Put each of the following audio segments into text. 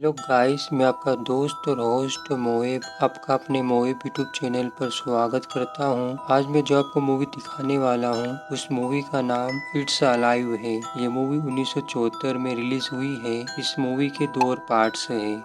Hello guys, मैं आपका दोस्त और होस्ट मोएब आपका अपने मोएब यूट्यूब चैनल पर स्वागत करता हूं। आज मैं जो आपको मूवी दिखाने वाला हूं, उस मूवी का नाम इट्स अलाइव है। ये मूवी 1974 में रिलीज हुई है। इस मूवी के 2 पार्ट्स हैं।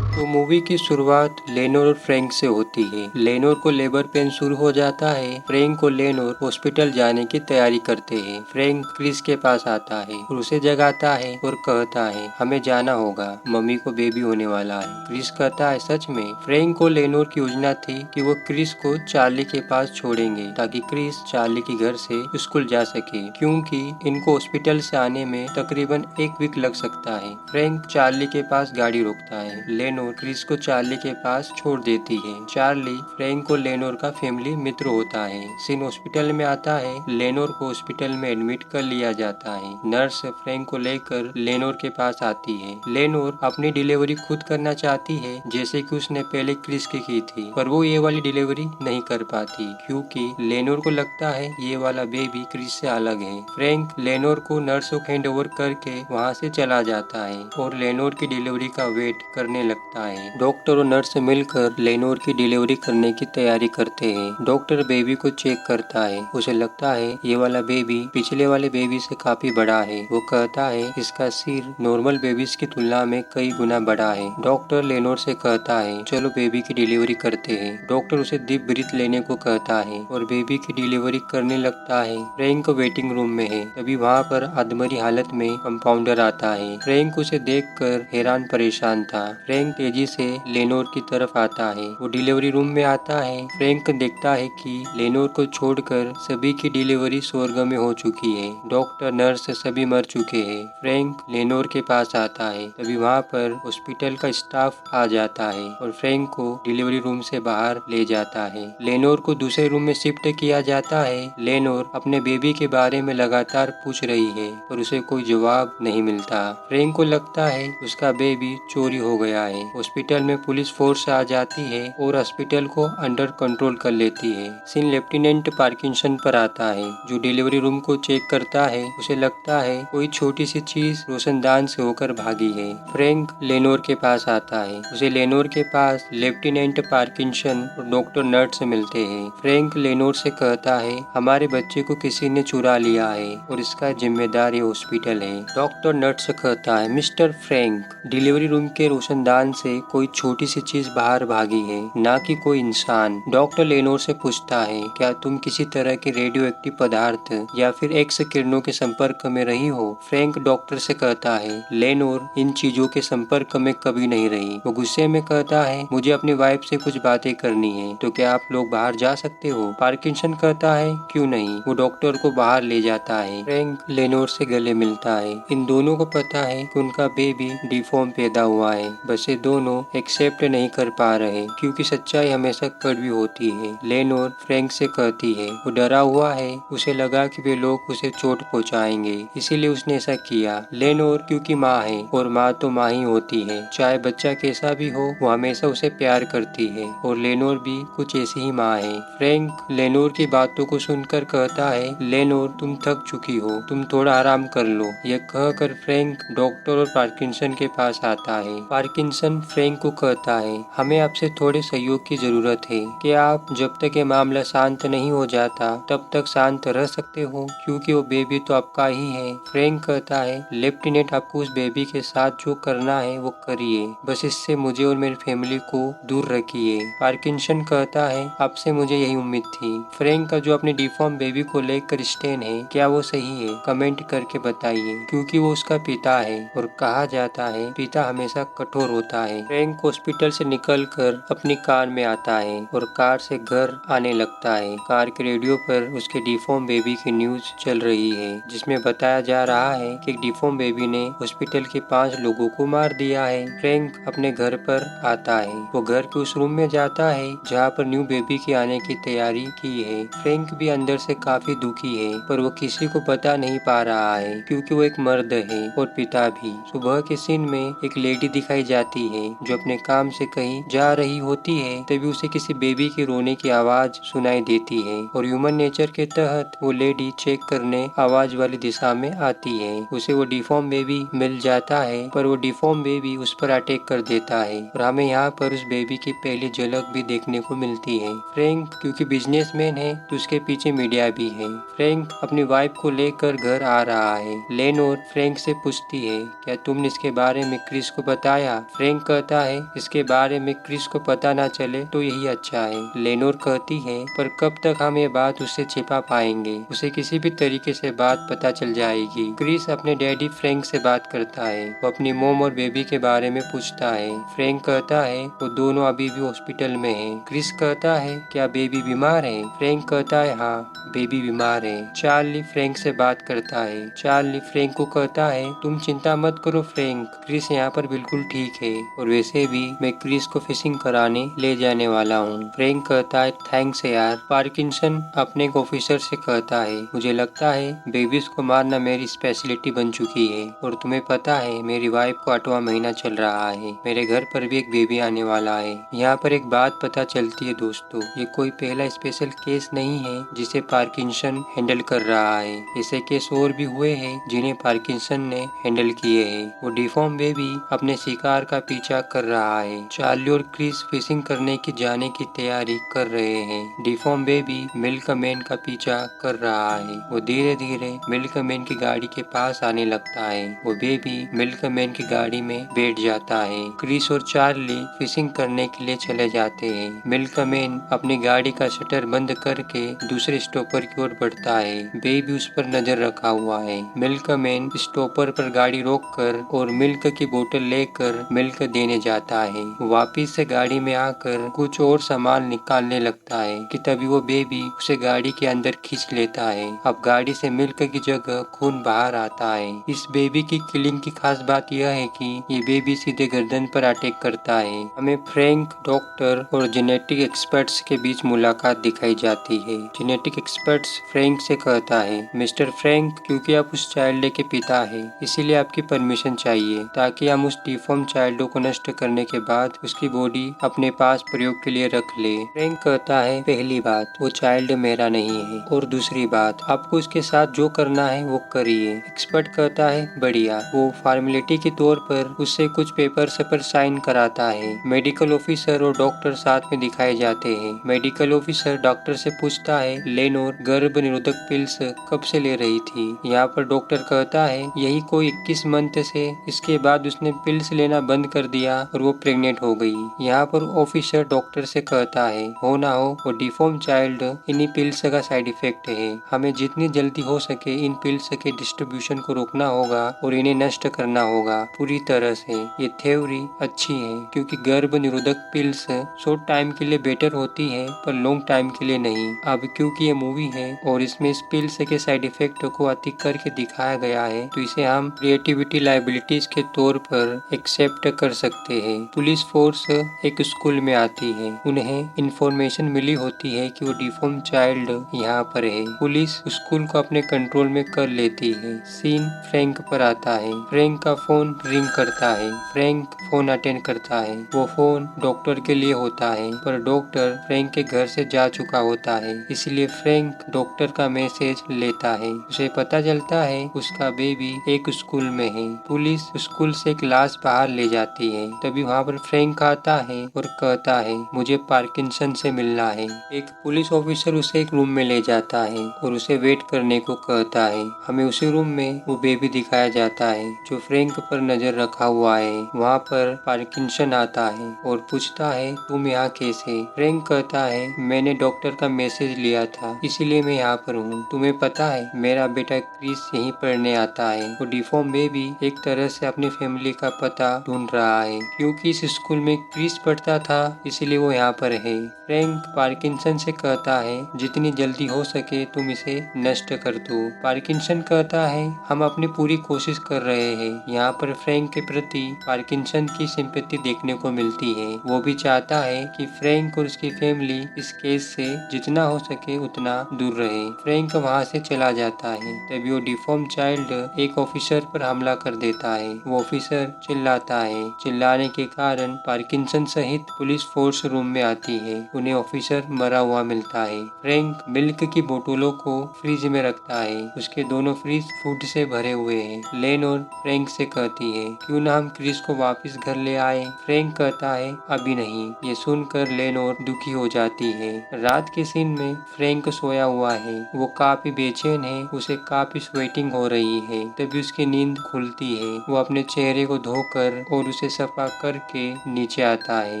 तो मूवी की शुरुआत लेनोर और फ्रैंक से होती है। लेनोर को लेबर पेन शुरू हो जाता है। फ्रैंक और लेनोर हॉस्पिटल जाने की तैयारी करते हैं। फ्रैंक क्रिस के पास आता है और उसे जगाता है और कहता है हमें जाना होगा, मम्मी को बेबी होने वाला है। क्रिस कहता है सच में। फ्रैंक और लेनोर की योजना थी कि वो क्रिस को चार्ली के पास छोड़ेंगे ताकि क्रिस चार्ली के घर से स्कूल जा सके, क्योंकि इनको हॉस्पिटल से आने में तकरीबन 1 वीक लग सकता है। फ्रैंक चार्ली के पास गाड़ी रोकता है। लेनोर क्रिस को चार्ली के पास छोड़ देती है। चार्ली फ्रैंक और लेनोर का फैमिली मित्र होता है। सीन हॉस्पिटल में आता है। लेनोर को हॉस्पिटल में एडमिट कर लिया जाता है। नर्स फ्रैंक को लेकर लेनोर के पास आती है। लेनोर अपनी डिलीवरी खुद करना चाहती है, जैसे कि उसने पहले क्रिस की थी, पर वो ये वाली डिलीवरी नहीं कर पाती क्योंकि लेनोर को लगता है ये वाला बेबी क्रिस से अलग है। फ्रैंक लेनोर को नर्स को हैंड ओवर करके वहाँ से चला जाता है और लेनोर की डिलीवरी का वेट करने लगता है। डॉक्टर और नर्स मिलकर लेनोर की डिलीवरी करने की तैयारी करते हैं। डॉक्टर बेबी को चेक करता है। उसे लगता है ये वाला बेबी पिछले वाले बेबी से काफी बड़ा है। वो कहता है इसका सिर नॉर्मल बेबीज की तुलना में कई गुना बड़ा है। डॉक्टर लेनोर से कहता है चलो बेबी की डिलीवरी करते हैं। डॉक्टर उसे डीप ब्रीथ लेने को कहता है और बेबी की डिलीवरी करने लगता है। फ्रैंक वेटिंग रूम में है। तभी वहाँ पर अधमरी हालत में कंपाउंडर आता है। फ्रैंक उसे देखकर हैरान परेशान था। फ्रैंक तेजी से लेनोर की तरफ आता है। वो डिलीवरी रूम में आता है। फ्रैंक देखता है कि लेनोर को छोड़कर सभी की डिलीवरी स्वर्ग में हो चुकी है। डॉक्टर नर्स सभी मर चुके हैं। फ्रैंक लेनोर के पास आता है। तभी वहाँ पर हॉस्पिटल का स्टाफ आ जाता है और फ्रैंक को डिलीवरी रूम से बाहर ले जाता है। लेनोर को दूसरे रूम में शिफ्ट किया जाता है। लेनोर अपने बेबी के बारे में लगातार पूछ रही है पर उसे कोई जवाब नहीं मिलता। फ्रैंक को लगता है उसका बेबी चोरी हो गया है। हॉस्पिटल में पुलिस फोर्स आ जाती है और हॉस्पिटल को अंडर कंट्रोल कर लेती है। सीन लेफ्टिनेंट पार्किंसन पर आता है, जो डिलीवरी रूम को चेक करता है। उसे लगता है कोई छोटी सी चीज रोशनदान से होकर भागी है। फ्रैंक लेनोर के पास आता है। उसे लेनोर के पास लेफ्टिनेंट पार्किंसन और डॉक्टर नर्स मिलते हैं। फ्रैंक लेनोर से कहता है हमारे बच्चे को किसी ने चुरा लिया है और इसका जिम्मेदार ये हॉस्पिटल है। डॉक्टर नर्स कहता है मिस्टर फ्रैंक, डिलीवरी रूम के रोशनदान से कोई छोटी सी चीज बाहर भागी है, ना कि कोई इंसान। डॉक्टर लेनोर से पूछता है क्या तुम किसी तरह के रेडियो एक्टिव पदार्थ या फिर एक्स किरणों के संपर्क में रही हो? फ्रैंक डॉक्टर से कहता है लेनोर इन चीजों के संपर्क में कभी नहीं रही। वो गुस्से में कहता है मुझे अपनी वाइफ से कुछ बातें करनी है, तो क्या आप लोग बाहर जा सकते हो? पार्किंसन कहता है क्यों नहीं। वो डॉक्टर को बाहर ले जाता है। फ्रैंक लेनोर से गले मिलता है। इन दोनों को पता है कि उनका बेबी डिफॉर्म पैदा हुआ है, बस ये दोनों एक्सेप्ट नहीं कर पा रहे क्योंकि सच्चाई हमेशा कड़वी होती है। लेनोर फ्रैंक से कहती है वो डरा हुआ है, उसे लगा कि वे लोग उसे चोट पहुंचाएंगे, इसीलिए उसने ऐसा किया। लेनोर क्योंकि माँ है और माँ तो माँ ही होती है, चाहे बच्चा कैसा भी हो वो हमेशा उसे प्यार करती है और लेनोर भी कुछ ऐसी ही माँ है। फ्रैंक लेनोर की बातों को सुनकर कहता है लेनोर तुम थक चुकी हो, तुम थोड़ा आराम कर लो। यह कहकर फ्रैंक डॉक्टर और पार्किंसन के पास आता है। पार्किंसन फ्रैंक को कहता है हमें आपसे थोड़े सहयोग की जरूरत है, कि आप जब तक ये मामला शांत नहीं हो जाता तब तक शांत रह सकते हो, क्योंकि वो बेबी तो आपका ही है। फ्रैंक कहता है लेफ्टिनेंट आपको उस बेबी के साथ जो करना है वो करिए, बस इससे मुझे और मेरी फैमिली को दूर रखिए। पार्किंसन कहता है आपसे मुझे यही उम्मीद थी। फ्रैंक का जो अपने डिफॉर्म बेबी को लेकर स्टैंड है, क्या वो सही है? कमेंट करके बताइए, क्योंकि वो उसका पिता है और कहा जाता है पिता हमेशा कठोर होता है। फ्रैंक हॉस्पिटल से निकलकर अपनी कार में आता है और कार से घर आने लगता है। कार के रेडियो पर उसके डिफॉर्म बेबी की न्यूज चल रही है, जिसमें बताया जा रहा है कि डिफॉर्म बेबी ने हॉस्पिटल के 5 लोगों को मार दिया है। फ्रैंक अपने घर पर आता है। वो घर के उस रूम में जाता है जहाँ पर न्यू बेबी के आने की तैयारी की है। फ्रैंक भी अंदर से काफी दुखी है, पर वो किसी को बता नहीं पा रहा है क्योंकि वो एक मर्द है और पिता भी। सुबह के सीन में एक लेडी दिखाई जाती है जो अपने काम से कहीं जा रही होती है। तभी उसे किसी बेबी के रोने की आवाज सुनाई देती है और ह्यूमन नेचर के तहत वो लेडी चेक करने आवाज वाली दिशा में आती है। उसे वो डिफॉर्म बेबी मिल जाता है, पर वो डिफॉर्म बेबी उस पर अटैक कर देता है और हमें यहाँ पर उस बेबी की पहली झलक भी देखने को मिलती है। फ्रैंक क्योंकि बिजनेसमैन है तो उसके पीछे मीडिया भी है। फ्रैंक अपनी वाइफ को लेकर घर आ रहा है। लेनोर फ्रैंक से पूछती है, क्या तुमने इसके बारे में क्रिस को बताया? फ्रैंक कहता है, इसके बारे में क्रिस को पता ना चले तो यही अच्छा है। लेनोर कहती है, पर कब तक हम ये बात उससे छिपा पाएंगे? उसे किसी भी तरीके से बात पता चल जाएगी। क्रिस अपने डैडी फ्रैंक से बात करता है। वो अपनी मोम और बेबी के बारे में पूछता है। फ्रैंक कहता है वो दोनों अभी भी हॉस्पिटल में हैं। क्रिस कहता है, क्या बेबी बीमार है? फ्रैंक कहता है, हाँ बेबी बीमार है। चार्ली फ्रैंक से बात करता है। चार्ली फ्रैंक को कहता है, तुम चिंता मत करो फ्रैंक, क्रिस यहाँ पर बिल्कुल ठीक है और वैसे भी मैं क्रिस को फिशिंग कराने ले जाने वाला हूँ। फ्रैंक कहता है, थैंक्स यार। पार्किंसन अपने एक ऑफिसर से कहता है, मुझे लगता है बेबीज को मारना मेरी स्पेशलिटी बन चुकी है और तुम्हें पता है मेरी वाइफ को 8वां महीना चल रहा है। मेरे घर पर भी एक बेबी आने वाला है। यहाँ पर एक बात पता चलती है दोस्तों, ये कोई पहला स्पेशल केस नहीं है जिसे पार्किंसन हैंडल कर रहा है। ऐसे केस और भी हुए हैं जिन्हें पार्किंसन ने हैंडल किए हैं। वो डिफॉर्म बेबी अपने शिकार का पीछा कर रहा है। चार्ली और क्रिस फिशिंग करने की जाने की तैयारी कर रहे हैं। डिफॉर्म बेबी मिल्कमैन का पीछा कर रहा है। वो धीरे धीरे मिल्कमैन की गाड़ी के पास आने लगता है। वो बेबी मिल्कमैन की गाड़ी में बैठ जाता है। क्रिस और चार्ली फिशिंग करने के लिए चले जाते हैं। मिल्कमैन अपनी गाड़ी का शटर बंद करके दूसरे स्टॉपर की ओर बढ़ता है। बेबी उस पर नजर रखा हुआ है। मिल्कमैन स्टॉपर पर गाड़ी रोककर और मिल्क की बोतल लेकर मिल्क देने जाता है। वापिस से गाड़ी में आकर कुछ और सामान निकालने लगता है कि तभी वो बेबी उसे गाड़ी के अंदर खींच लेता है। अब गाड़ी से मिल्क की जगह खून बाहर आता है। इस बेबी की किलिंग की खास बात यह है कि ये बेबी सीधे गर्दन पर अटैक करता है। हमें फ्रैंक, डॉक्टर और जेनेटिक एक्सपर्ट्स के बीच मुलाकात दिखाई जाती है। जेनेटिक एक्सपर्ट्स फ्रैंक से कहता है, मिस्टर फ्रैंक, क्योंकि आप उस चाइल्ड के पिता हैं, इसीलिए आपकी परमिशन चाहिए ताकि हम उस डिफॉर्म चाइल्ड को नष्ट करने के बाद उसकी बॉडी अपने पास प्रयोग के लिए रख ले। फ्रैंक कहता है, पहली बात, वो चाइल्ड मेरा नहीं है और दूसरी बात, आपको उसके साथ जो करना है वो करिए। एक्सपर्ट कहता है, बढ़िया। वो फॉर्मेलिटी के तौर पर उससे कुछ पेपर्स पर साइन कराता है। मेडिकल ऑफिसर और डॉक्टर साथ में दिखाए जाते हैं। मेडिकल ऑफिसर डॉक्टर से पूछता है, लेनोर गर्भ निरोधक पिल्स कब से ले रही थी? यहाँ पर डॉक्टर कहता है, यही कोई 21 मंथ से। इसके बाद उसने पिल्स लेना बंद कर दिया और वो प्रेग्नेंट हो गई। यहाँ पर ऑफिसर डॉक्टर से कहता है, हो ना हो वो डिफॉर्म चाइल्ड इन्हीं पिल्स का साइड इफेक्ट है। हमें जितनी जल्दी हो सके इन पिल्स के डिस्ट्रीब्यूशन को रोकना होगा और इन्हें नष्ट करना होगा पूरी तरह से। ये थ्योरी अच्छी है क्योंकि गर्भ निरोधक पिल्स शॉर्ट टाइम के लिए बेटर होती है पर लॉन्ग टाइम के लिए नहीं। अब क्योंकि ये मूवी है और इसमें इस पिल्स के साइड इफेक्ट को अति करके दिखाया गया है तो इसे हम क्रिएटिविटी लाइबिलिटीज के तौर पर एक्सेप्ट कर सकते हैं। पुलिस फोर्स एक स्कूल में आती है। उन्हें इंफॉर्मेशन मिली होती है कि वो डिफॉर्म चाइल्ड यहाँ पर है। पुलिस स्कूल को अपने कंट्रोल में कर लेती है। सीन फ्रैंक पर आता है। फ्रैंक का फोन रिंग करता है। फ्रैंक फोन अटेंड करता है। वो फोन डॉक्टर के लिए होता है पर डॉक्टर फ्रैंक के घर से जा चुका होता है, इसलिए फ्रैंक डॉक्टर का मैसेज लेता है। उसे पता चलता है उसका बेबी एक स्कूल में है। पुलिस स्कूल से एक लाश बाहर ले जाती है। तभी वहाँ पर फ्रैंक आता है और कहता है, मुझे पार्किंसन से मिलना है। एक पुलिस ऑफिसर उसे एक रूम में ले जाता है और उसे वेट करने को कहता है। हमें उसी रूम में वो बेबी दिखाया जाता है जो फ्रैंक पर नजर रखा हुआ है। वहाँ पर पार्किंसन आता है और पूछता है, तुम यहाँ कैसे? फ्रैंक कहता है, मैंने डॉक्टर का मैसेज लिया था इसीलिए मैं यहाँ पर हूँ। तुम्हें पता है मेरा बेटा क्रिस यहीं पढ़ने आता है। वो डिफॉर्म बेबी एक तरह से अपनी फैमिली का पता ढूंढ रहा है क्योंकि इस स्कूल में क्रिस पढ़ता था इसीलिए वो यहाँ पर है। फ्रैंक पार्किंसन से कहता है, जितनी जल्दी हो सके तुम इसे नष्ट कर दो। पार्किंसन कहता है, हम अपनी पूरी कोशिश कर रहे हैं। यहाँ पर फ्रैंक के प्रति पार्किंसन की सिंपैथी देखने को मिलती है। वो भी चाहता है कि फ्रैंक और उसकी फैमिली इस केस से जितना हो सके उतना दूर रहे। फ्रैंक वहाँ से चला जाता है। तभी वो डिफॉर्म चाइल्ड एक ऑफिसर पर हमला कर देता है। वो ऑफिसर चिल्लाता है, चिल्लाने के कारण पार्किंसन सहित पुलिस फोर्स रूम में आती है। उन्हें ऑफिसर मरा हुआ मिलता है। फ्रैंक मिल्क की बोतलों को फ्रिज में रखता है। उसके दोनों फ्रिज फूड से भरे हुए हैं। लेनोर फ्रैंक से कहती है, क्यों ना हम क्रिस को वापस घर ले आए। फ्रैंक कहता है, अभी नहीं। ये सुनकर लेनोर दुखी हो जाती है। रात के सीन में फ्रैंक सोया हुआ है। वो काफी बेचैन है। उसे काफी स्वेटिंग हो रही है। तभी उसकी नींद खुलती है। वो अपने चेहरे को धोकर और उसे सफा करके नीचे आता है।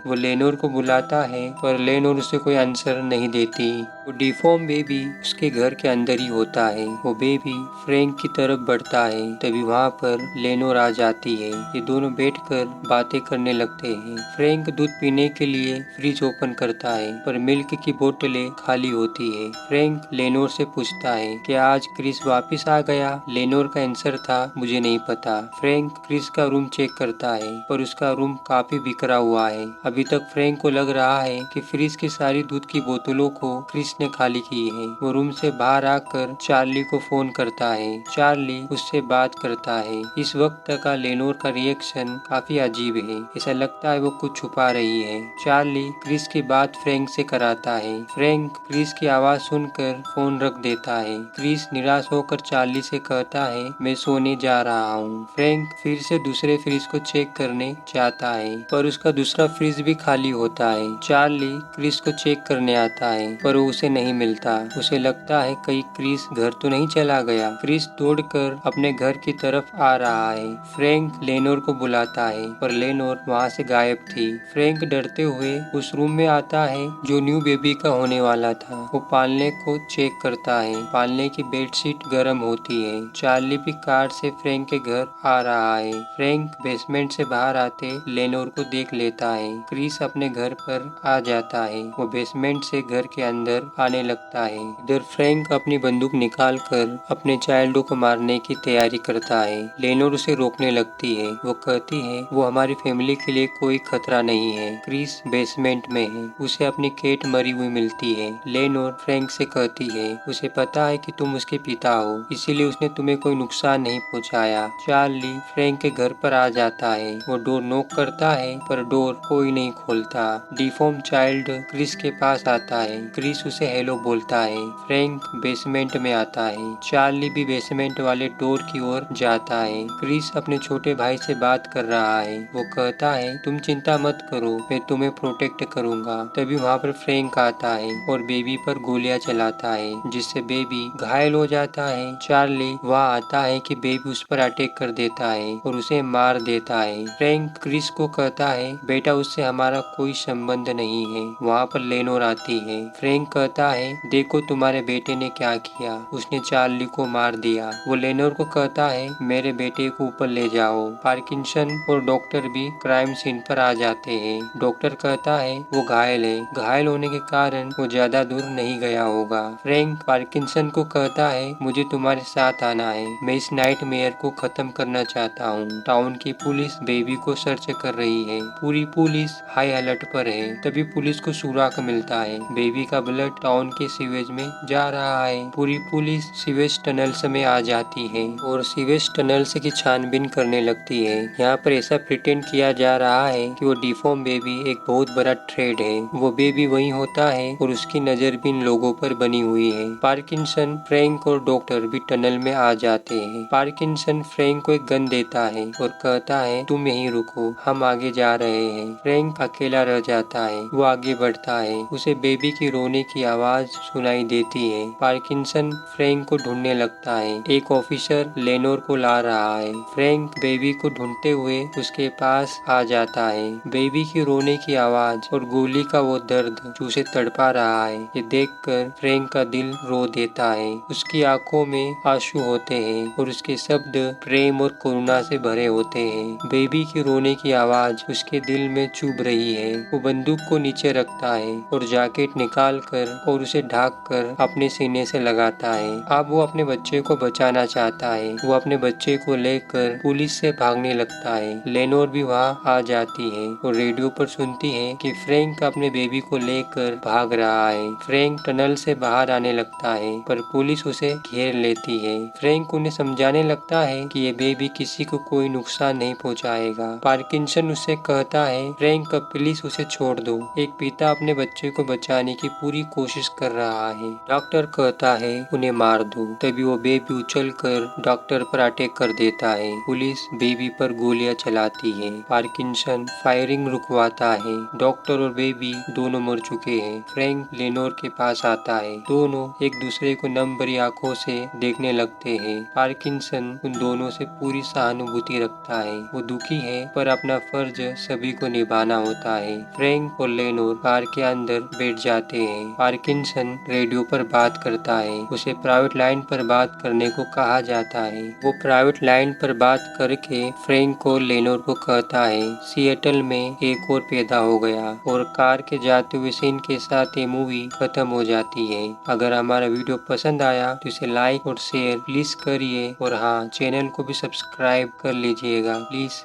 वो लेनोर को बुलाता है पर लेनोर उसे कोई आंसर नहीं देती। वो डिफॉर्म बेबी उसके घर के अंदर ही होता है। वो बेबी फ्रैंक की तरफ बढ़ता है। तभी वहाँ पर लेनोर आ जाती है। ये दोनों बैठकर बातें करने लगते हैं। फ्रैंक दूध पीने के लिए फ्रिज ओपन करता है पर मिल्क की बोतलें खाली होती है। फ्रैंक लेनोर से पूछता है कि आज क्रिस वापस आ गया। लेनोर का आंसर था, मुझे नहीं पता। फ्रैंक क्रिस का रूम चेक करता है पर उसका रूम काफी बिखरा हुआ है। अभी तक फ्रैंक को लग रहा है कि फ्रिज की सारी दूध की बोतलों को क्रिस ने खाली की है। वो रूम से बाहर आकर चार्ली को फोन करता है। चार्ली उससे बात करता है। इस वक्त का लेनोर का रिएक्शन काफी अजीब है। ऐसा लगता है वो कुछ छुपा रही है। चार्ली क्रिस की बात फ्रैंक से कराता है। फ्रैंक क्रिस की आवाज सुनकर फोन रख देता है। क्रिस निराश होकर चार्ली से कहता है, मैं सोने जा रहा हूँ। फ्रैंक फिर से दूसरे फ्रिज को चेक करने जाता है पर उसका दूसरा फ्रिज भी खाली होता है। चार्ली क्रिस को चेक करने आता है पर वो उसे नहीं मिलता। उसे लगता है कहीं क्रिस घर तो नहीं चला गया। क्रिस दौड़कर अपने घर की तरफ आ रहा है। फ्रैंक लेनोर को बुलाता है पर लेनोर वहाँ से गायब थी। फ्रैंक डरते हुए उस रूम में आता है जो न्यू बेबी का होने वाला था। वो पालने को चेक करता है। पालने की बेडशीट गर्म होती है। चार्ली भी कार से फ्रैंक के घर आ रहा है। फ्रैंक बेसमेंट से बाहर आते लेनोर को देख लेता है। क्रिस अपने घर पर आ जाता है। वो बेसमेंट से घर के अंदर आने लगता है। इधर फ्रैंक अपनी बंदूक निकाल कर अपने चाइल्डों को मारने की तैयारी करता है। लेनोर उसे रोकने लगती है। वो कहती है वो हमारी फैमिली के लिए कोई खतरा नहीं है। क्रिस बेसमेंट में है। उसे अपनी केट मरी हुई मिलती है। लेनोर फ्रैंक से कहती है उसे पता है कि तुम उसके पिता हो, इसीलिए उसने तुम्हें कोई नुकसान नहीं पहुंचाया। चार्ली फ्रैंक के घर पर आ जाता है। वो डोर नॉक करता है पर डोर कोई नहीं खोलता। डिफॉर्म चाइल्ड क्रिस के पास आता है। क्रिस उसे हेलो बोलता है। फ्रैंक बेसमेंट में आता है। चार्ली भी बेसमेंट वाले डोर की ओर जाता है। क्रिस अपने छोटे भाई से बात कर रहा है। वो कहता है तुम चिंता मत करो, मैं तुम्हें प्रोटेक्ट करूंगा। तभी वहाँ पर फ्रैंक आता है और बेबी पर गोलियां चलाता है जिससे बेबी घायल हो जाता है। चार्ली वहाँ आता है कि बेबी उस पर अटैक कर देता है और उसे मार देता है। फ्रैंक क्रिस को कहता है बेटा उससे हमारा कोई संबंध नहीं है। वहाँ पर लेनोर आती है। फ्रैंक कहता है देखो तुम्हारे बेटे ने क्या किया, उसने चार्ली को मार दिया। वो लेनोर को कहता है मेरे बेटे को ऊपर ले जाओ। पार्किंसन और डॉक्टर भी क्राइम सीन पर आ जाते हैं। डॉक्टर कहता है वो घायल है, घायल होने के कारण वो ज्यादा दूर नहीं गया होगा। फ्रैंक पार्किंसन को कहता है मुझे तुम्हारे साथ आना है, मैं इस नाइटमेयर को खत्म करना चाहता हूँ। टाउन की पुलिस बेबी को सर्च कर रही है। पूरी पुलिस हाई अलर्ट पर है। तभी पुलिस को सुराग मिलता है। बेबी का ब्लड टाउन के सीवेज में जा रहा है। पूरी पुलिस सीवेज टनल्स में आ जाती है और सीवेज टनल्स की छानबीन करने लगती है। यहाँ पर ऐसा प्रिटेंड किया जा रहा है कि वो डिफॉर्म बेबी एक बहुत बड़ा थ्रेट है। वो बेबी वहीं होता है और उसकी नजर भी इन लोगों पर बनी हुई है। पार्किंसन, फ्रैंक और डॉक्टर भी टनल में आ जाते हैं। पार्किंसन फ्रैंक को एक गन देता है और कहता है तुम यहीं रुको, हम आगे जा रहे हैं। फ्रैंक अकेला रह जाता है। वो आगे बढ़ता है। उसे बेबी की रोने की आवाज सुनाई देती है। पार्किंसन फ्रैंक को ढूंढने लगता है। एक ऑफिसर लेनोर को ला रहा है। फ्रैंक बेबी को ढूंढते हुए उसके पास आ जाता है। बेबी की रोने की आवाज और गोली का वो दर्द जो उसे तड़पा रहा है, ये देखकर फ्रैंक का दिल रो देता है। उसकी आंखों में आंसू होते हैं और उसके शब्द प्रेम और करुणा से भरे होते हैं। बेबी की रोने की आवाज उसके दिल में चुभ रही है। वो बंदूक को नीचे रखता है और जैकेट निकाल कर और उसे ढक कर अपने सीने से लगाता है। अब वो अपने बच्चे को बचाना चाहता है। वो अपने बच्चे को लेकर पुलिस से भागने लगता है। लेनोर भी वहाँ आ जाती है और रेडियो पर सुनती है कि फ्रैंक अपने बेबी को लेकर भाग रहा है। फ्रैंक टनल से बाहर आने लगता है पर पुलिस उसे घेर लेती है। फ्रैंक उन्हें समझाने लगता है कि ये बेबी किसी को कोई नुकसान नहीं पहुंचाएगा। पार्किंसन उससे कहता है फ्रैंक अब प्लीज उसे छोड़ दो। एक पिता अपने बच्चे को बचाने की पूरी कोशिश कर रहा है। डॉक्टर कहता है उन्हें मार दो। तभी वो बेबी उछल कर डॉक्टर पर अटैक कर देता है। पुलिस बेबी पर गोलियां चलाती है। पार्किंसन फायरिंग रुकवाता है। डॉक्टर और बेबी दोनों मर चुके हैं। फ्रैंक लेनोर के पास आता है। दोनों एक दूसरे को नम भरी आंखों से देखने लगते हैं। पार्किंसन उन दोनों से पूरी सहानुभूति रखता है। वो दुखी है पर अपना फर्ज सभी को निभाना होता है। फ्रैंक और लेनोर कार के अंदर बैठ जाते हैं। पार्किंसन रेडियो पर बात करता है। उसे प्राइवेट लाइन पर बात करने को कहा जाता है। वो प्राइवेट लाइन पर बात करके फ्रैंक और लेनोर को कहता है सिएटल में एक और पैदा हो गया और कार के जाते हुए सीन के साथ ये मूवी खत्म हो जाती है। अगर हमारा वीडियो पसंद आया तो इसे लाइक और शेयर प्लीज करिए और हाँ चैनल को भी सब्सक्राइब कर लीजिएगा प्लीज।